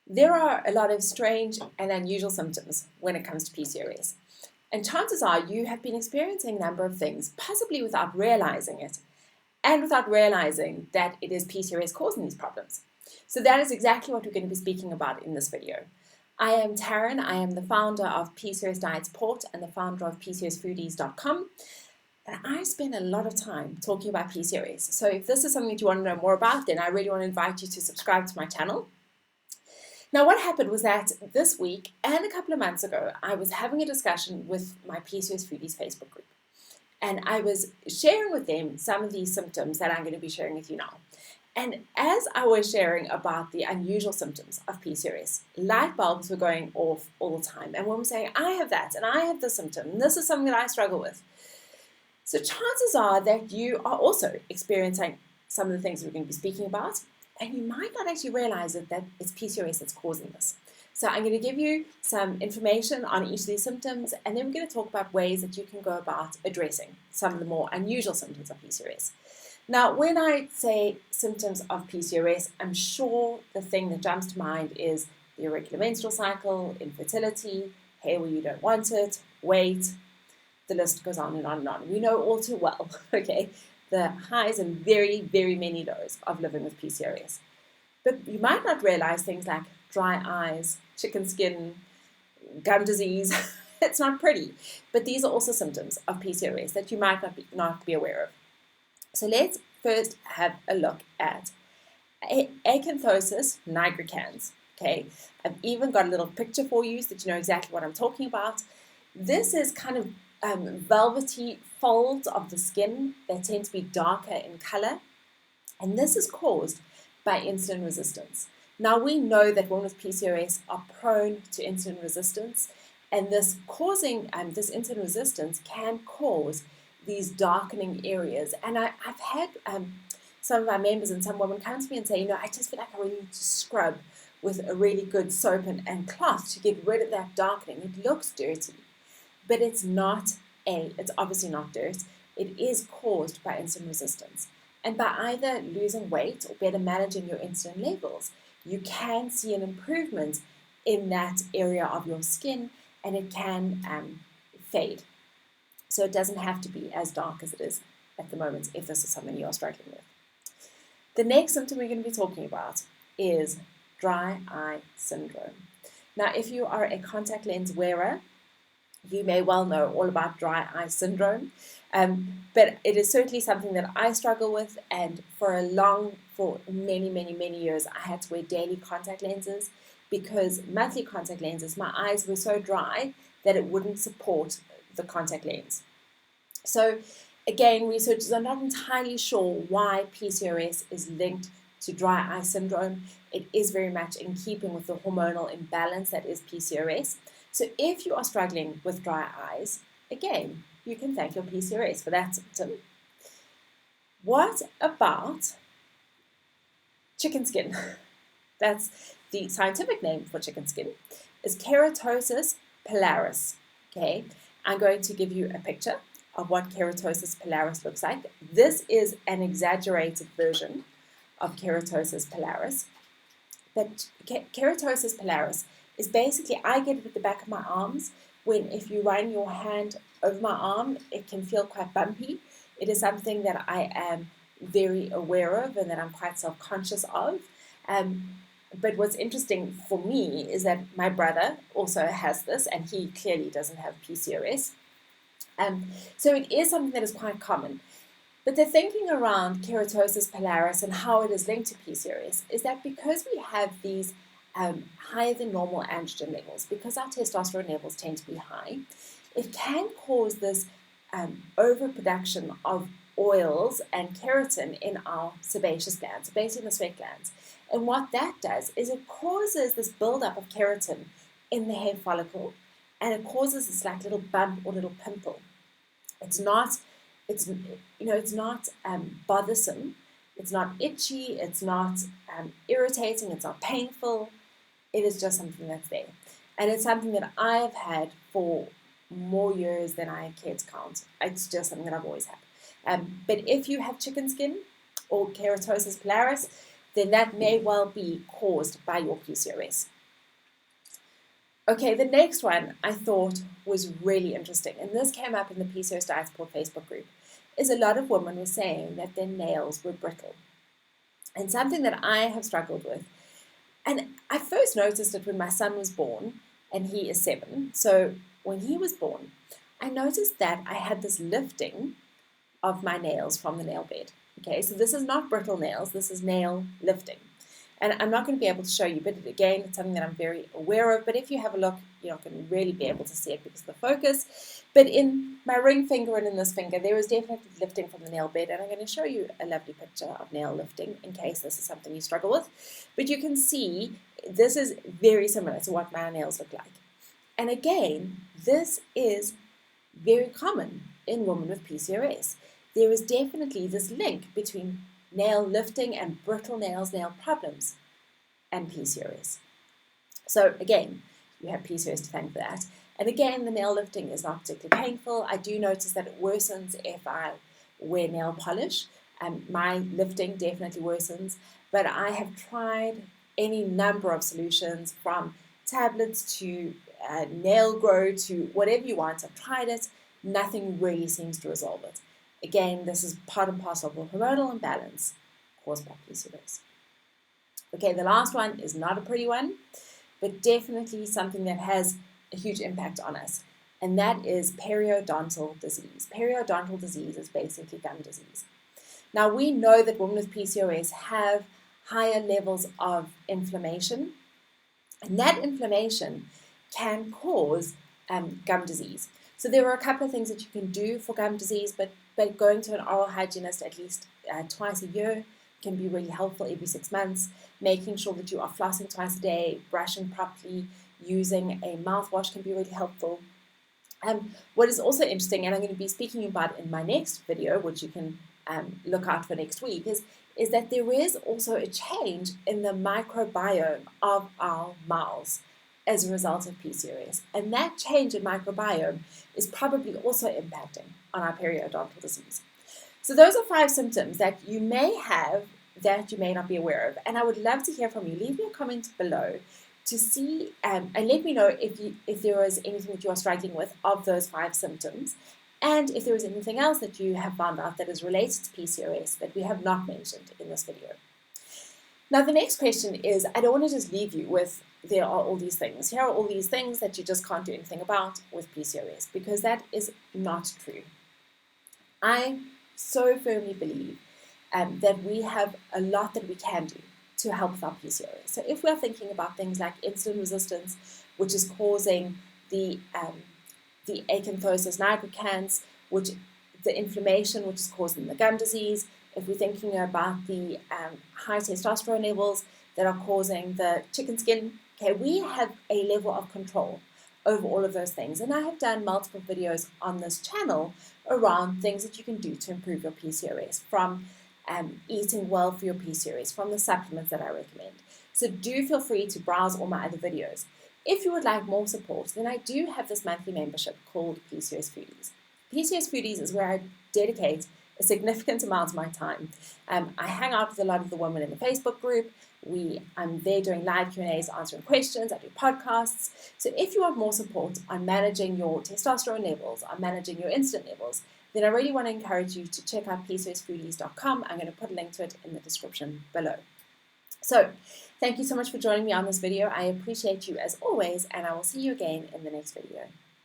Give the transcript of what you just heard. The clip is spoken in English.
There are a lot of strange and unusual symptoms when it comes to PCOS. And chances are you have been experiencing a number of things, possibly without realizing it, and without realizing that it is PCOS causing these problems. So that is exactly what we're going to be speaking about in this video. I am Taryn. I am the founder of PCOS Diet Support and the founder of PCOSfoodies.com. And I spend a lot of time talking about PCOS. So if this is something that you want to know more about, then I really want to invite you to subscribe to my channel. Now, what happened was that this week and a couple of months ago, I was having a discussion with my PCOS Foodies Facebook group. And I was sharing with them some of these symptoms that I'm going to be sharing with you now. And as I was sharing about the unusual symptoms of PCOS, light bulbs were going off all the time. And one was saying, I have that, and I have this symptom, and this is something that I struggle with. So chances are that you are also experiencing some of the things we're going to be speaking about, and you might not actually realize that it's PCOS that's causing this. So I'm going to give you some information on each of these symptoms, and then we're going to talk about ways that you can go about addressing some of the more unusual symptoms of PCOS. Now, when I say symptoms of PCOS, I'm sure the thing that jumps to mind is the irregular menstrual cycle, infertility, hair where you don't want it, weight. The list goes on and on and on. We know all too well, okay, the highs and very, very many lows of living with PCOS. But you might not realize things like dry eyes, chicken skin, gum disease. It's not pretty. But these are also symptoms of PCOS that you might not be aware of. So let's first have a look at acanthosis nigricans. Okay, I've even got a little picture for you so that you know exactly what I'm talking about. This is kind of velvety folds of the skin that tend to be darker in color, and this is caused by insulin resistance. Now we know that women with PCOS are prone to insulin resistance, and this insulin resistance can cause these darkening areas. And I've had some of our members and some women come to me and say, I just feel like I really need to scrub with a really good soap and cloth to get rid of that darkening. It looks dirty. But it's obviously not dirt. It is caused by insulin resistance. And by either losing weight or better managing your insulin levels, you can see an improvement in that area of your skin, and it can fade. So it doesn't have to be as dark as it is at the moment if this is something you are struggling with. The next symptom we're going to be talking about is dry eye syndrome. Now, if you are a contact lens wearer, you may well know all about dry eye syndrome, but it is certainly something that I struggle with, and for many, many, many years, I had to wear daily contact lenses because monthly contact lenses, my eyes were so dry that it wouldn't support the contact lens. So again, researchers are not entirely sure why PCOS is linked to dry eye syndrome. It is very much in keeping with the hormonal imbalance that is PCOS. So if you are struggling with dry eyes, again, you can thank your PCOS for that symptom. What about chicken skin? That's the scientific name for chicken skin, is keratosis pilaris. Okay, I'm going to give you a picture of what keratosis pilaris looks like. This is an exaggerated version of keratosis pilaris, but keratosis pilaris is basically, I get it at the back of my arms, when if you run your hand over my arm, it can feel quite bumpy. It is something that I am very aware of and that I'm quite self-conscious of. But what's interesting for me is that my brother also has this, and he clearly doesn't have PCOS. So it is something that is quite common. But the thinking around keratosis pilaris and how it is linked to PCOS is that because we have these higher than normal androgen levels, because our testosterone levels tend to be high, it can cause this overproduction of oils and keratin in our sebaceous glands, basically in the sweat glands. And what that does is it causes this buildup of keratin in the hair follicle, and it causes this like little bump or little pimple. It's not bothersome. It's not itchy. It's not irritating. It's not painful. It is just something that's there. And it's something that I've had for more years than I care to count. It's just something that I've always had. But if you have chicken skin or keratosis pilaris, then that may well be caused by your PCOS. Okay, the next one I thought was really interesting, and this came up in the PCOS Diet Support Facebook group, is a lot of women were saying that their nails were brittle. And something that I have struggled with, and I first noticed it when my son was born, and he is 7. So when he was born, I noticed that I had this lifting of my nails from the nail bed. Okay, so this is not brittle nails, this is nail lifting. And I'm not going to be able to show you, but again, it's something that I'm very aware of. But if you have a look, you're not going to really be able to see it because of the focus. But in my ring finger and in this finger, there is definitely lifting from the nail bed. And I'm going to show you a lovely picture of nail lifting in case this is something you struggle with. But you can see this is very similar to what my nails look like. And again, this is very common in women with PCOS. There is definitely this link between nail lifting and brittle nails, nail problems, and PCOS. So again, you have PCOS to thank for that. And again, the nail lifting is not particularly painful. I do notice that it worsens if I wear nail polish. My lifting definitely worsens, but I have tried any number of solutions from tablets to nail grow to whatever you want. I've tried it. Nothing really seems to resolve it. Again, this is part and parcel of the hormonal imbalance caused by PCOS. Okay, the last one is not a pretty one, but definitely something that has a huge impact on us, and that is periodontal disease. Periodontal disease is basically gum disease. Now, we know that women with PCOS have higher levels of inflammation, and that inflammation can cause gum disease. So there are a couple of things that you can do for gum disease, but going to an oral hygienist at least twice a year can be really helpful, every 6 months. Making sure that you are flossing twice a day, brushing properly, using a mouthwash can be really helpful. What is also interesting, and I'm going to be speaking about in my next video, which you can look out for next week, is that there is also a change in the microbiome of our mouths as a result of PCOS. And that change in microbiome is probably also impacting on our periodontal disease. So those are 5 symptoms that you may have that you may not be aware of. And I would love to hear from you. Leave me a comment below to see and let me know if there is anything that you are struggling with of those 5 symptoms. And if there is anything else that you have found out that is related to PCOS that we have not mentioned in this video. Now, the next question is, I don't want to just leave you with there are all these things. Here are all these things that you just can't do anything about with PCOS, because that is not true. I so firmly believe that we have a lot that we can do to help with our PCOS. So if we're thinking about things like insulin resistance, which is causing the acanthosis nigricans, which the inflammation, which is causing the gum disease, if we're thinking about the high testosterone levels that are causing the chicken skin, okay, we have a level of control over all of those things. And I have done multiple videos on this channel around things that you can do to improve your PCOS, from eating well for your PCOS, from the supplements that I recommend. So do feel free to browse all my other videos. If you would like more support, then I do have this monthly membership called PCOS Foodies. PCOS Foodies is where I dedicate a significant amount of my time. I hang out with a lot of the women in the Facebook group. I'm there doing live Q&As, answering questions. I do podcasts. So if you want more support on managing your testosterone levels, on managing your insulin levels, then I really want to encourage you to check out PCOSfoodies.com. I'm going to put a link to it in the description below. So thank you so much for joining me on this video. I appreciate you as always, and I will see you again in the next video.